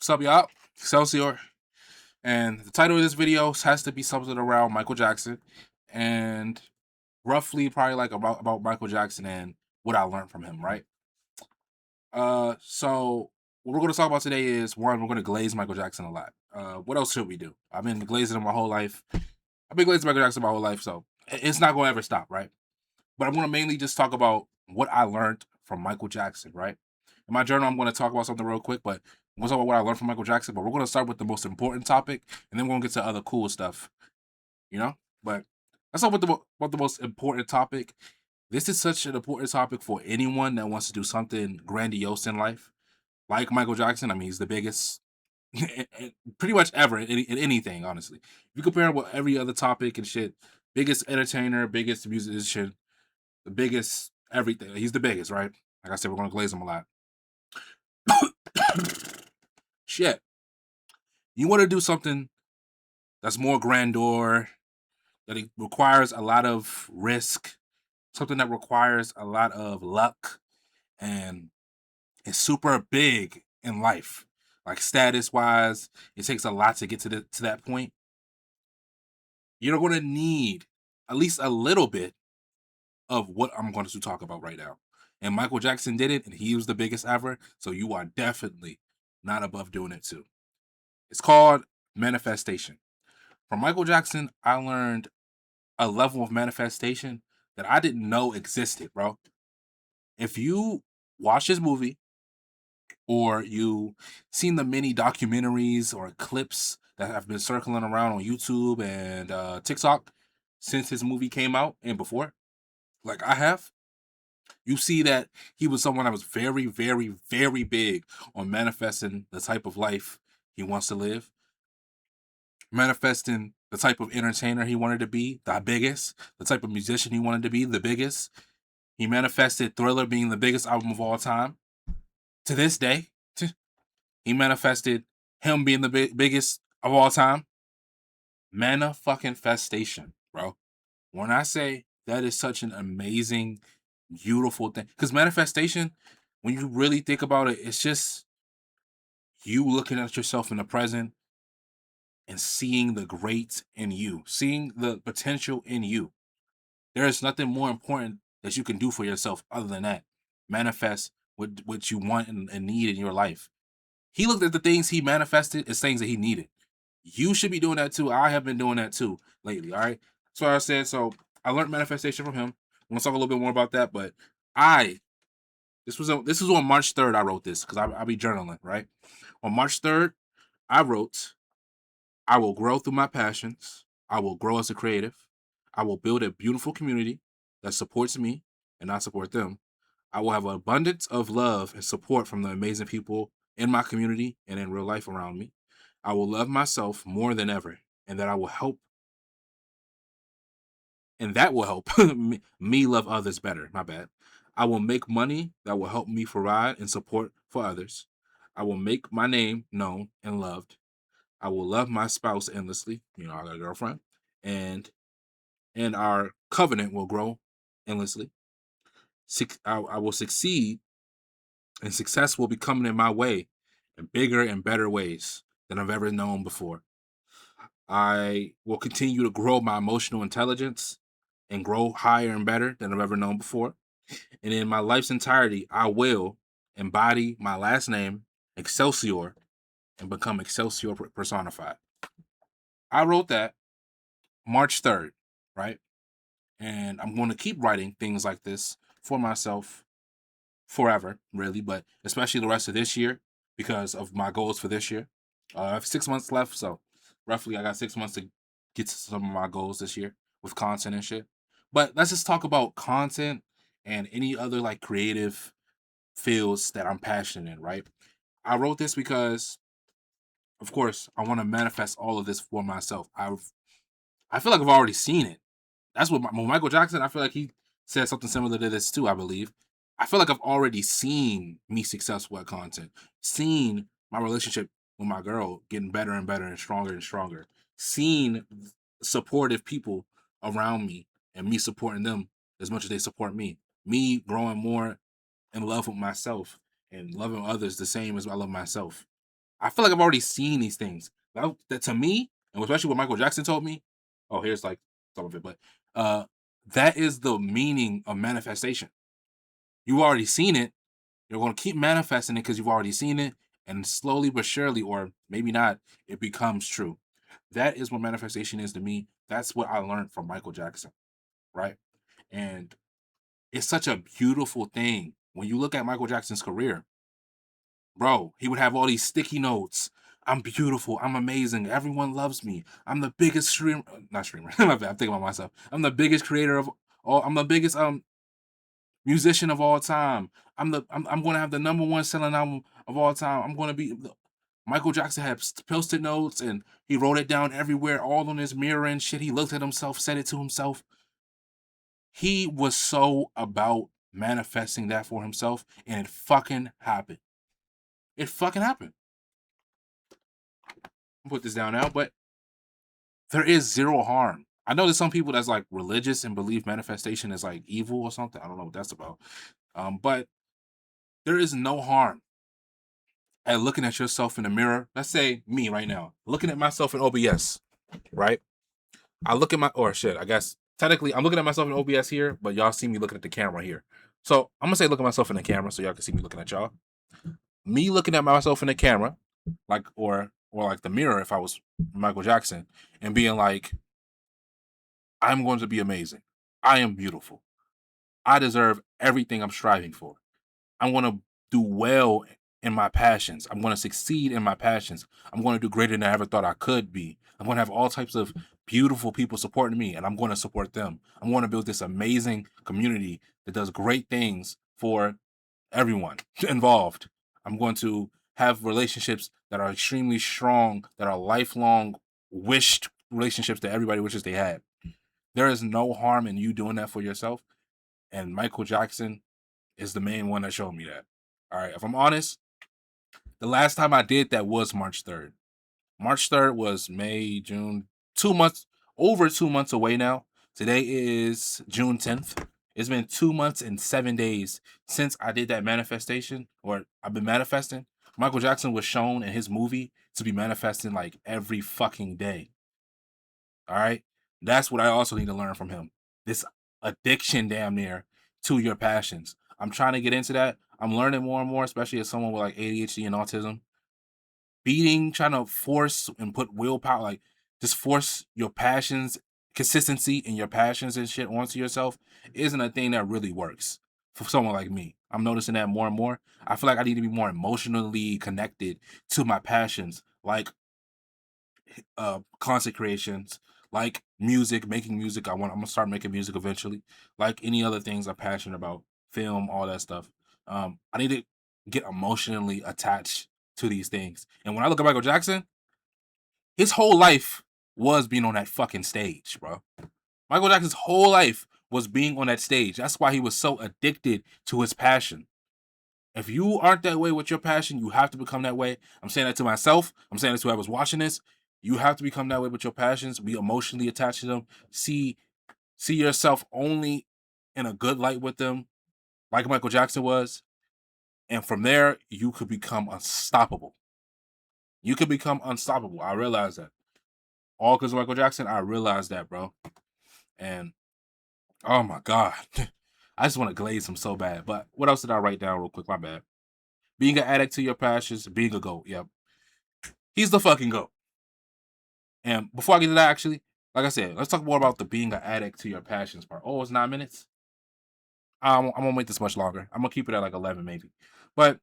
What's up, y'all? Excelsior. And the title of this video has to be something around Michael Jackson and roughly probably like about Michael Jackson and what I learned from him, right? So what we're gonna talk about today is one, we're gonna glaze Michael Jackson a lot. What else should we do? I've been glazing him my whole life. I've been glazing Michael Jackson my whole life, so it's not gonna ever stop, right? But I'm gonna mainly just talk about what I learned from Michael Jackson, right? In my journal, I'm gonna talk about something real quick, but I'm gonna talk about what I learned from Michael Jackson. But we're gonna start with the most important topic, and then we're gonna get to other cool stuff, you know. But let's start with the most important topic. This is such an important topic for anyone that wants to do something grandiose in life, like Michael Jackson. I mean, he's the biggest, pretty much ever in anything. Honestly, if you compare him with every other topic and shit, biggest entertainer, biggest musician, the biggest everything. He's the biggest, right? Like I said, we're gonna glaze him a lot. Shit. You want to do something that's more grandeur, that it requires a lot of risk, something that requires a lot of luck, and it's super big in life. Like status wise, it takes a lot to get to that point. You're gonna need at least a little bit of what I'm going to talk about right now. And Michael Jackson did it, and he was the biggest ever. So you are definitely not above doing it too. It's called manifestation. From Michael Jackson, I learned a level of manifestation that I didn't know existed, bro. If you watch this movie or you seen the many documentaries or clips that have been circling around on YouTube and TikTok since his movie came out and before, like I have, you see that he was someone that was very, very, very big on manifesting the type of life he wants to live, manifesting the type of entertainer he wanted to be, the biggest, the type of musician he wanted to be, the biggest. He manifested Thriller being the biggest album of all time. To this day, he manifested him being the biggest of all time. Mana fucking festation, bro. When I say that is such an amazing, beautiful thing, because manifestation, when you really think about it, it's just you looking at yourself in the present and seeing the great in you, seeing the potential in you. There is nothing more important that you can do for yourself other than that. Manifest what you want and need in your life. He looked at the things he manifested as things that he needed. You should be doing that too. I have been doing that too lately. All right. So I said, so I learned manifestation from him. I'm gonna talk a little bit more about that, but I this was on March 3rd. I wrote this because I be journaling, right? On March 3rd, I wrote, I will grow through my passions. I will grow as a creative. I will build a beautiful community that supports me and I support them. I will have an abundance of love and support from the amazing people in my community and in real life around me. I will love myself more than ever, and that will help me love others better. My bad. I will make money that will help me provide and support for others. I will make my name known and loved. I will love my spouse endlessly. You know, I got a girlfriend, and our covenant will grow endlessly. I will succeed, and success will be coming in my way in bigger and better ways than I've ever known before. I will continue to grow my emotional intelligence and grow higher and better than I've ever known before. And in my life's entirety, I will embody my last name, Excelsior, and become Excelsior personified. I wrote that March 3rd, right? And I'm going to keep writing things like this for myself forever, really, but especially the rest of this year because of my goals for this year. I have 6 months left, so roughly I got 6 months to get to some of my goals this year with content and shit. But let's just talk about content and any other like creative fields that I'm passionate in, right? I wrote this because, of course, I want to manifest all of this for myself. I feel like I've already seen it. That's what Michael Jackson. I feel like he said something similar to this too. I believe. I feel like I've already seen me successful at content, seen my relationship with my girl getting better and stronger, seen supportive people around me and me supporting them as much as they support me growing more in love with myself and loving others the same as I love myself. I feel like I've already seen these things. That to me, and especially what Michael Jackson told me. Oh, here's like some of it, but uh, that is the meaning of manifestation. You've already seen it. You're going to keep manifesting it because you've already seen it, and slowly but surely, or maybe not, it becomes true. That is what manifestation is to me. That's what I learned from Michael Jackson, right? And it's such a beautiful thing when you look at Michael Jackson's career, bro. He would have all these sticky notes. I'm beautiful. I'm amazing. Everyone loves me. I'm the biggest streamer. Not streamer. My bad. I'm thinking about myself. I'm the biggest creator of all. I'm the biggest musician of all time. I'm going to have the number one selling album of all time. I'm going to be. Michael Jackson had post-it notes and he wrote it down everywhere, all on his mirror and shit. He looked at himself, said it to himself. He was so about manifesting that for himself, and it fucking happened. It fucking happened. I'll put this down now, but there is zero harm. I know there's some people that's like religious and believe manifestation is like evil or something. I don't know what that's about. But there is no harm at looking at yourself in the mirror. Let's say me right now, looking at myself in OBS, right? I look at or shit, I guess technically I'm looking at myself in OBS here, but y'all see me looking at the camera here. So I'm gonna say look at myself in the camera so y'all can see me looking at y'all. Me looking at myself in the camera, like or like the mirror if I was Michael Jackson, and being like, I'm going to be amazing. I am beautiful. I deserve everything I'm striving for. I'm going to do well in my passions. I'm going to succeed in my passions. I'm going to do greater than I ever thought I could be. I'm going to have all types of beautiful people supporting me, and I'm going to support them. I'm going to build this amazing community that does great things for everyone involved. I'm going to have relationships that are extremely strong, that are lifelong, wished relationships that everybody wishes they had. There is no harm in you doing that for yourself. And Michael Jackson is the main one that showed me that. All right. If I'm honest, the last time I did that was March 3rd. March 3rd was May, June, 2 months, over 2 months away now. Today is June 10th. It's been 2 months and 7 days since I did that manifestation, or I've been manifesting. Michael Jackson was shown in his movie to be manifesting like every fucking day. All right. That's what I also need to learn from him. This addiction, damn near, to your passions. I'm trying to get into that. I'm learning more and more, especially as someone with like ADHD and autism. Trying to force and put willpower, like just force your passions, consistency in your passions and shit onto yourself isn't a thing that really works for someone like me. I'm noticing that more and more. I feel like I need to be more emotionally connected to my passions, like content creations, like music, making music. I'm gonna start making music eventually. Like any other things I'm passionate about, film, all that stuff. I need to get emotionally attached to these things. And when I look at Michael Jackson, his whole life was being on that fucking stage, bro. Michael Jackson's whole life was being on that stage. That's why he was so addicted to his passion. If you aren't that way with your passion, you have to become that way. I'm saying that to myself. I'm saying that to whoever's watching this. You have to become that way with your passions. Be emotionally attached to them. See yourself only in a good light with them, like Michael Jackson was. And from there, you could become unstoppable. You could become unstoppable. I realize that. All because of Michael Jackson, I realized that, bro. And oh my God. I just want to glaze him so bad. But what else did I write down real quick? My bad. Being an addict to your passions, being a GOAT. Yep. He's the fucking GOAT. And before I get to that, actually, like I said, let's talk more about the being an addict to your passions part. Oh, it's 9 minutes? I'm gonna make this much longer. I'm gonna keep it at like 11 maybe. But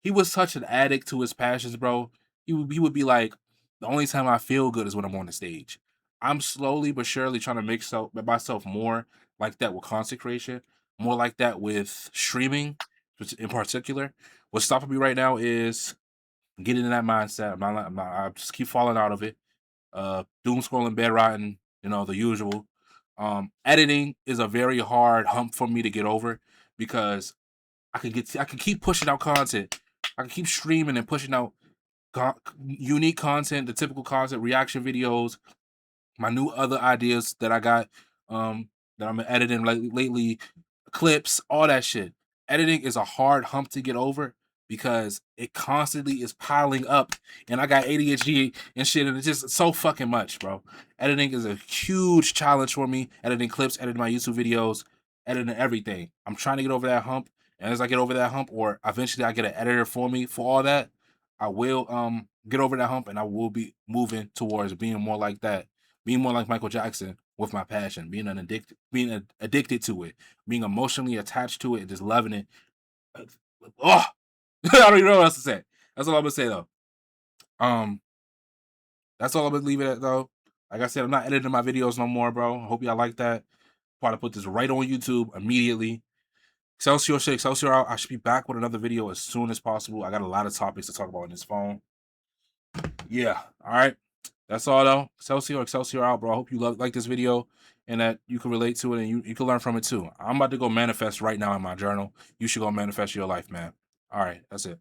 he was such an addict to his passions, bro. He would be like, the only time I feel good is when I'm on the stage. I'm slowly but surely trying to make myself more like that with content creation, more like that with streaming, which in particular. What's stopping me right now is getting in that mindset. I just keep falling out of it. Doom scrolling, bed rotting, the usual. Editing is a very hard hump for me to get over because I can keep pushing out content. I can keep streaming and pushing out unique content, the typical content, reaction videos, my new other ideas that I got, that I'm editing lately, clips, all that shit. Editing is a hard hump to get over, because it constantly is piling up, and I got ADHD and shit, and it's just so fucking much, bro. Editing is a huge challenge for me. Editing clips, editing my YouTube videos, editing everything. I'm trying to get over that hump, and as I get over that hump, or eventually I get an editor for me for all that, I will get over that hump, and I will be moving towards being more like that, being more like Michael Jackson with my passion, being addicted to it, being emotionally attached to it, and just loving it. Oh, I don't even know what else to say. That's all I'm gonna say though. Um, that's all I'm gonna leave it at though. Like I said, I'm not editing my videos no more, bro. I hope y'all like that. Probably put this right on YouTube immediately. Excelsior shit, Excelsior out. I should be back with another video as soon as possible. I got a lot of topics to talk about on this phone. Yeah. All right. That's all though. Excelsior, Excelsior out, bro. I hope you like this video and that you can relate to it and you can learn from it too. I'm about to go manifest right now in my journal. You should go manifest your life, man. All right. That's it.